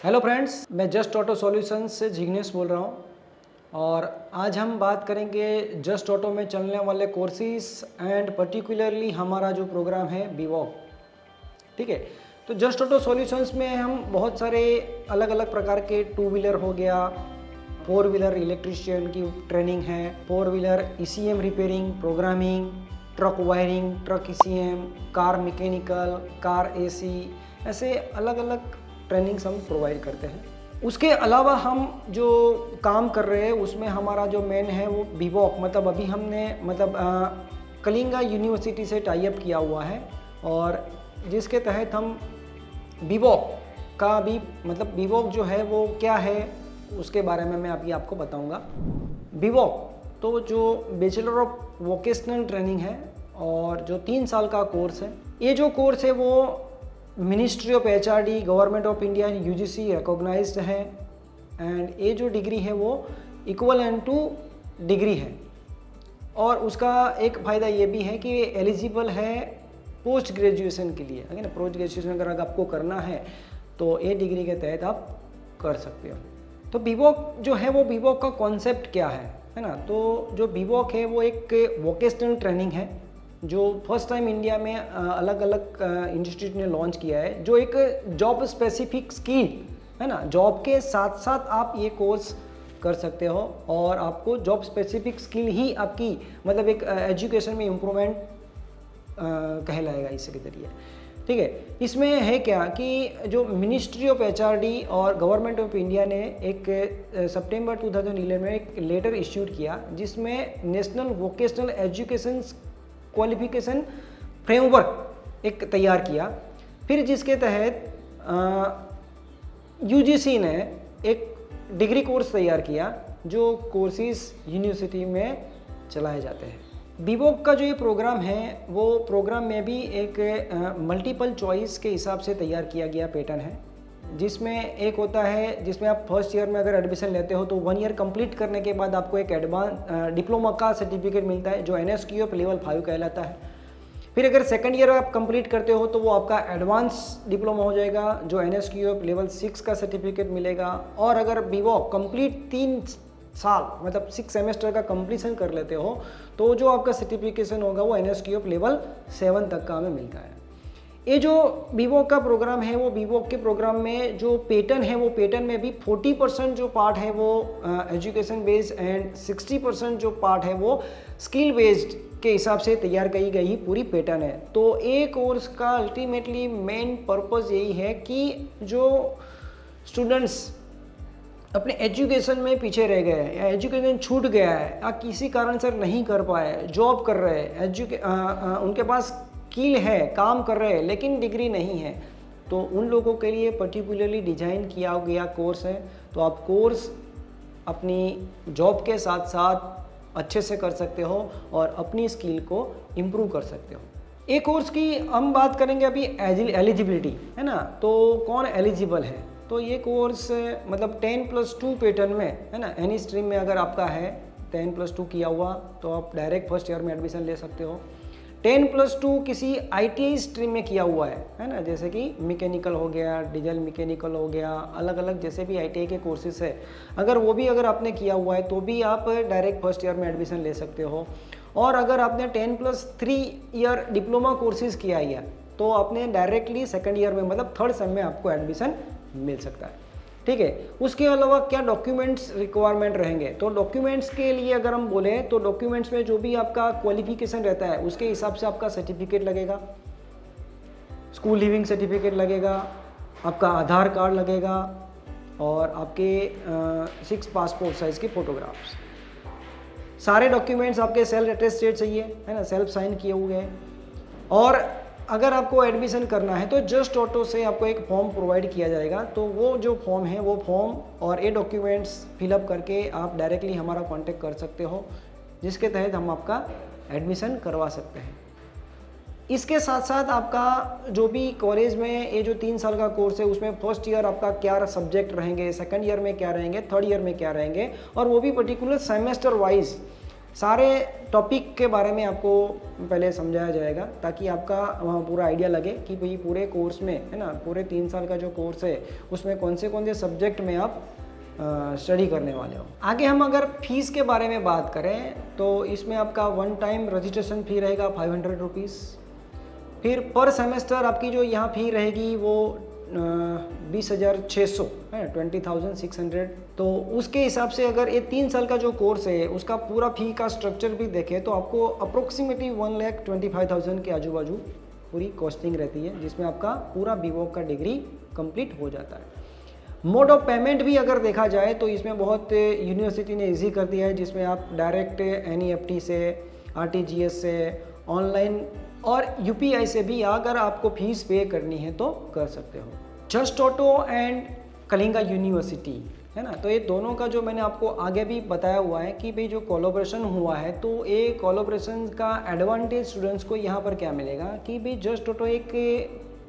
Hello friends, मैं just auto solutions से जिग्नेश बोल रहा हूँ और आज हम बात करेंगे जस्ट ऑटो में चलने वाले कोर्सेज एंड पर्टिकुलरली हमारा जो प्रोग्राम है बीवॉक। ठीक है, तो जस्ट ऑटो सॉल्यूशंस में हम बहुत सारे अलग अलग प्रकार के टू व्हीलर हो गया, फोर व्हीलर इलेक्ट्रिशियन की ट्रेनिंग है, four wheeler ECM repairing, programming, truck wiring, truck ECM, car mechanical, car AC, ऐसे अलग अलग ट्रेनिंग्स हम प्रोवाइड करते हैं। उसके अलावा हम जो काम कर रहे हैं उसमें हमारा जो मेन है वो बीवॉक, मतलब अभी हमने कलिंगा यूनिवर्सिटी से टाई अप किया हुआ है और जिसके तहत हम बीवॉक का भी मतलब बीवॉक जो है वो क्या है उसके बारे में मैं अभी आपको बताऊंगा। बीवॉक तो जो बैचलर ऑफ वोकेशनल ट्रेनिंग है और जो 3 साल का कोर्स है, ये जो कोर्स है वो ministry of HRD, government of India, UGC recognised है एंड ये जो डिग्री है वो इक्वलेंट टू डिग्री है। और उसका एक फ़ायदा ये भी है कि ये एलिजिबल है पोस्ट ग्रेजुएशन के लिए। अगर पोस्ट ग्रेजुएशन अगर आपको करना है तो ये डिग्री के तहत आप कर सकते हो। तो बीवॉक जो है वो बीवॉक का कॉन्सेप्ट क्या है ना। तो जो बीवॉक है वो एक वोकेशनल ट्रेनिंग है जो फर्स्ट टाइम इंडिया में अलग अलग इंस्टीट्यूट ने लॉन्च किया है, जो एक जॉब स्पेसिफिक स्किल है ना। जॉब के साथ साथ आप ये कोर्स कर सकते हो और आपको जॉब स्पेसिफिक स्किल ही आपकी मतलब एक एजुकेशन में इम्प्रूवमेंट कहलाएगा इसके जरिए। ठीक है, इसमें है क्या कि जो मिनिस्ट्री ऑफ एचआरडी और गवर्नमेंट ऑफ इंडिया ने एक सितंबर 2011 में एक लेटर इश्यूड किया जिसमें national vocational education qualification framework एक तैयार किया, फिर जिसके तहत यूजीसी ने एक डिग्री कोर्स तैयार किया जो कोर्सेज यूनिवर्सिटी में चलाए जाते हैं। बीवॉक का जो ये प्रोग्राम है वो प्रोग्राम में भी एक मल्टीपल चॉइस के हिसाब से तैयार किया गया पैटर्न है, जिसमें एक होता है जिसमें आप फर्स्ट ईयर में अगर एडमिशन लेते हो तो 1 ईयर कंप्लीट करने के बाद आपको एक एडवांस डिप्लोमा का सर्टिफिकेट मिलता है जो NSQF लेवल 5 कहलाता है। फिर अगर सेकंड ईयर आप कंप्लीट करते हो तो वो आपका एडवांस डिप्लोमा हो जाएगा जो NSQF लेवल 6 का सर्टिफिकेट मिलेगा। और अगर बीवॉक कंप्लीट 3 साल मतलब 6 सेमेस्टर का कंप्लीशन कर लेते हो तो जो आपका सर्टिफिकेशन होगा वो NSQF लेवल 7 तक का हमें मिलता है। ये जो बीवॉक का प्रोग्राम है वो बीवॉक के प्रोग्राम में जो पैटर्न है वो पैटर्न में भी 40% जो पार्ट है वो एजुकेशन बेस्ड एंड 60% जो पार्ट है वो स्किल बेस्ड के हिसाब से तैयार की गई पूरी पैटर्न है। तो ये कोर्स का अल्टीमेटली मेन पर्पस यही है कि जो स्टूडेंट्स अपने एजुकेशन में पीछे रह गए हैं या एजुकेशन छूट गया है या किसी कारण से नहीं कर पाए, जॉब कर रहे हैं, उनके पास स्किल है, काम कर रहे हैं लेकिन डिग्री नहीं है, तो उन लोगों के लिए पर्टिकुलरली डिज़ाइन किया गया कोर्स है। तो आप कोर्स अपनी जॉब के साथ साथ अच्छे से कर सकते हो और अपनी स्किल को इम्प्रूव कर सकते हो। एक कोर्स की हम बात करेंगे अभी एलिजिबिलिटी है ना। तो कौन एलिजिबल है, तो ये कोर्स मतलब 10+2 पैटर्न में है ना। एनी स्ट्रीम में अगर आपका है 10+2 किया हुआ तो आप डायरेक्ट फर्स्ट ईयर में एडमिशन ले सकते हो। 10+2 किसी ITI स्ट्रीम में किया हुआ है ना, जैसे कि मैकेनिकल हो गया, डीजल मैकेनिकल हो गया, अलग अलग जैसे भी ITI के कोर्सेज है, अगर वो भी अगर आपने किया हुआ है तो भी आप डायरेक्ट फर्स्ट ईयर में एडमिशन ले सकते हो। और अगर आपने 10+3 ईयर डिप्लोमा कोर्सेज किया है तो आपने डायरेक्टली सेकंड ईयर में मतलब थर्ड सेम में आपको एडमिशन मिल सकता है। ठीक है, उसके अलावा क्या डॉक्यूमेंट्स रिक्वायरमेंट रहेंगे, तो डॉक्यूमेंट्स के लिए अगर हम बोले तो डॉक्यूमेंट्स में जो भी आपका क्वालिफिकेशन रहता है उसके हिसाब से आपका सर्टिफिकेट लगेगा, स्कूल लिविंग सर्टिफिकेट लगेगा, आपका आधार कार्ड लगेगा और आपके 6 पासपोर्ट साइज के फोटोग्राफ्स। सारे डॉक्यूमेंट्स आपके सेल्फ अटेस्टेड चाहिए है ना, सेल्फ साइन किए हुए हैं। और अगर आपको एडमिशन करना है तो जस्ट ऑटो से आपको एक फॉर्म प्रोवाइड किया जाएगा, तो वो जो फॉर्म है वो फॉर्म और ये डॉक्यूमेंट्स फिलअप करके आप डायरेक्टली हमारा कांटेक्ट कर सकते हो, जिसके तहत हम आपका एडमिशन करवा सकते हैं। इसके साथ साथ आपका जो भी कॉलेज में ये जो 3 साल का कोर्स है उसमें फर्स्ट ईयर आपका क्या सब्जेक्ट रहेंगे, सेकंड ईयर में क्या रहेंगे, थर्ड ईयर में क्या रहेंगे, और वो भी पर्टिकुलर सेमेस्टर वाइज सारे टॉपिक के बारे में आपको पहले समझाया जाएगा ताकि आपका वहाँ पूरा आइडिया लगे कि भाई पूरे कोर्स में, है ना, पूरे 3 साल का जो कोर्स है उसमें कौन से सब्जेक्ट में आप स्टडी करने वाले हो। आगे हम अगर फीस के बारे में बात करें तो इसमें आपका वन टाइम रजिस्ट्रेशन फ़ी रहेगा 500 रुपीज़। फिर पर सेमेस्टर आपकी जो यहाँ फ़ी रहेगी वो 20,600 है, 20,600। तो उसके हिसाब से अगर ये 3 साल का जो कोर्स है उसका पूरा फ़ी का स्ट्रक्चर भी देखें तो आपको अप्रोक्सीमेटली 1,25,000 के आजू बाजू पूरी कॉस्टिंग रहती है, जिसमें आपका पूरा बीवॉक का डिग्री कंप्लीट हो जाता है। मोड ऑफ पेमेंट भी अगर देखा जाए तो इसमें बहुत यूनिवर्सिटी ने इजी कर दिया है, जिसमें आप डायरेक्ट NEFT से, RTGS से, ऑनलाइन और UPI से भी अगर आपको फीस पे करनी है तो कर सकते हो। Just auto and Kalinga university, है ना, तो ये दोनों का जो मैंने आपको आगे भी बताया हुआ है कि भाई जो कोलैबोरेशन हुआ है तो ये कोलैबोरेशन का एडवांटेज स्टूडेंट्स को यहाँ पर क्या मिलेगा कि भाई जस्ट ऑटो एक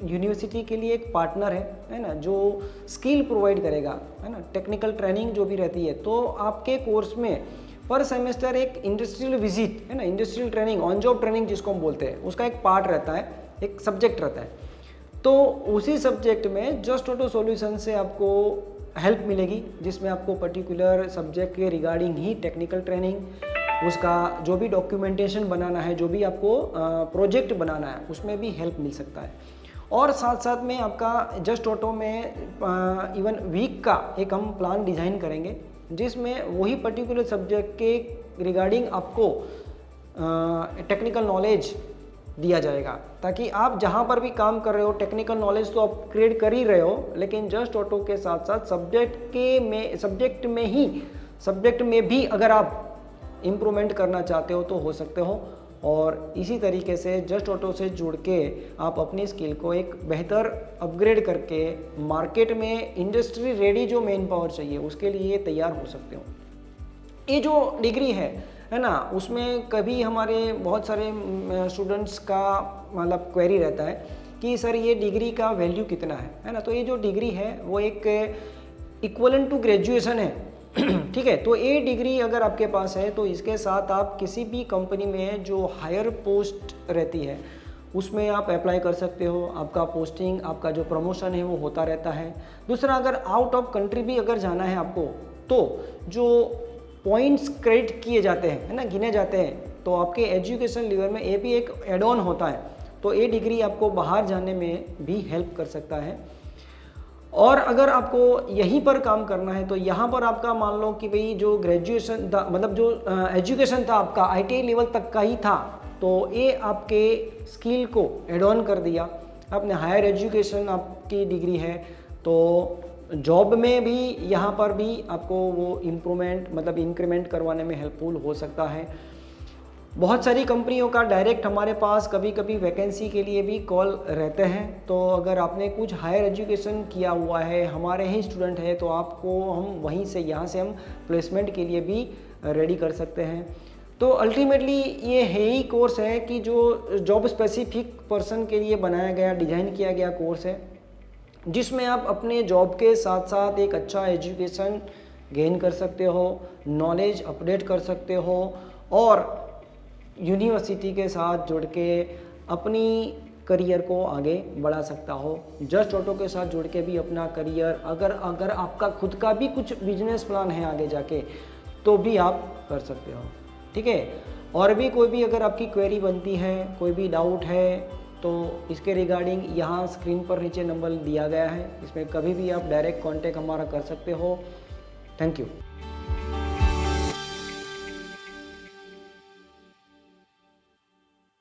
यूनिवर्सिटी के लिए एक पार्टनर है ना, जो स्किल प्रोवाइड करेगा, है ना, टेक्निकल ट्रेनिंग जो भी रहती है। तो आपके कोर्स में पर सेमेस्टर एक इंडस्ट्रियल विजिट, है ना, industrial training, on job training जिसको हम बोलते हैं, उसका एक पार्ट रहता है, एक सब्जेक्ट रहता है। तो उसी सब्जेक्ट में जस्ट ऑटो सॉल्यूशन से आपको हेल्प मिलेगी, जिसमें आपको पर्टिकुलर सब्जेक्ट के रिगार्डिंग ही टेक्निकल ट्रेनिंग, उसका जो भी डॉक्यूमेंटेशन बनाना है, जो भी आपको प्रोजेक्ट बनाना है, उसमें भी हेल्प मिल सकता है। और साथ साथ में आपका जस्ट ऑटो में इवन वीक का एक हम प्लान डिज़ाइन करेंगे, जिसमें वही पर्टिकुलर सब्जेक्ट के रिगार्डिंग आपको टेक्निकल नॉलेज दिया जाएगा, ताकि आप जहाँ पर भी काम कर रहे हो टेक्निकल नॉलेज तो आप क्रिएट कर ही रहे हो, लेकिन जस्ट ऑटो के साथ साथ सब्जेक्ट में भी अगर आप इम्प्रूवमेंट करना चाहते हो तो हो सकते हो। और इसी तरीके से जस्ट ऑटो से जुड़ के आप अपनी स्किल को एक बेहतर अपग्रेड करके मार्केट में इंडस्ट्री रेडी जो मैन पावर चाहिए उसके लिए तैयार हो सकते हो। ये जो डिग्री है ना, उसमें कभी हमारे बहुत सारे स्टूडेंट्स का मतलब क्वेरी रहता है कि सर ये डिग्री का वैल्यू कितना है ना। तो ये जो डिग्री है वो एक इक्वलेंट टू ग्रेजुएशन है, ठीक है। तो ये डिग्री अगर आपके पास है तो इसके साथ आप किसी भी कंपनी में जो हायर पोस्ट रहती है उसमें आप अप्लाई कर सकते हो। आपका पोस्टिंग, आपका जो प्रमोशन है वो होता रहता है। दूसरा, अगर आउट ऑफ कंट्री भी अगर जाना है आपको तो जो पॉइंट्स क्रेडिट किए जाते हैं, है ना, गिने जाते हैं, तो आपके एजुकेशन लेवल में ये भी एक एड ऑन होता है। तो ये डिग्री आपको बाहर जाने में भी हेल्प कर सकता है। और अगर आपको यहीं पर काम करना है तो यहाँ पर आपका मान लो कि भाई जो ग्रेजुएशन था, मतलब जो एजुकेशन था आपका ITI लेवल तक का ही था, तो ये आपके स्किल को एड ऑन कर दिया। आपने हायर एजुकेशन आपकी डिग्री है तो जॉब में भी यहाँ पर भी आपको वो इम्प्रूवमेंट मतलब इंक्रीमेंट करवाने में हेल्पफुल हो सकता है। बहुत सारी कंपनियों का डायरेक्ट हमारे पास कभी कभी वैकेंसी के लिए भी कॉल रहते हैं। तो अगर आपने कुछ हायर एजुकेशन किया हुआ है, हमारे ही स्टूडेंट है, तो आपको हम वहीं से यहाँ से हम प्लेसमेंट के लिए भी रेडी कर सकते हैं। तो अल्टीमेटली ये है ही कोर्स है कि जो जॉब स्पेसिफिक पर्सन के लिए बनाया गया, डिज़ाइन किया गया कोर्स है, जिसमें आप अपने जॉब के साथ साथ एक अच्छा एजुकेशन गेन कर सकते हो, नॉलेज अपडेट कर सकते हो और यूनिवर्सिटी के साथ जुड़ के अपनी करियर को आगे बढ़ा सकता हो। जस्ट ऑटो के साथ जुड़ के भी अपना करियर, अगर आपका खुद का भी कुछ बिजनेस प्लान है आगे जाके, तो भी आप कर सकते हो, ठीक है। और भी कोई भी अगर आपकी क्वेरी बनती है, कोई भी डाउट है, तो इसके रिगार्डिंग यहाँ स्क्रीन पर नीचे नंबर दिया गया है, इसमें कभी भी आप डायरेक्ट कांटेक्ट हमारा कर सकते हो। Thank you.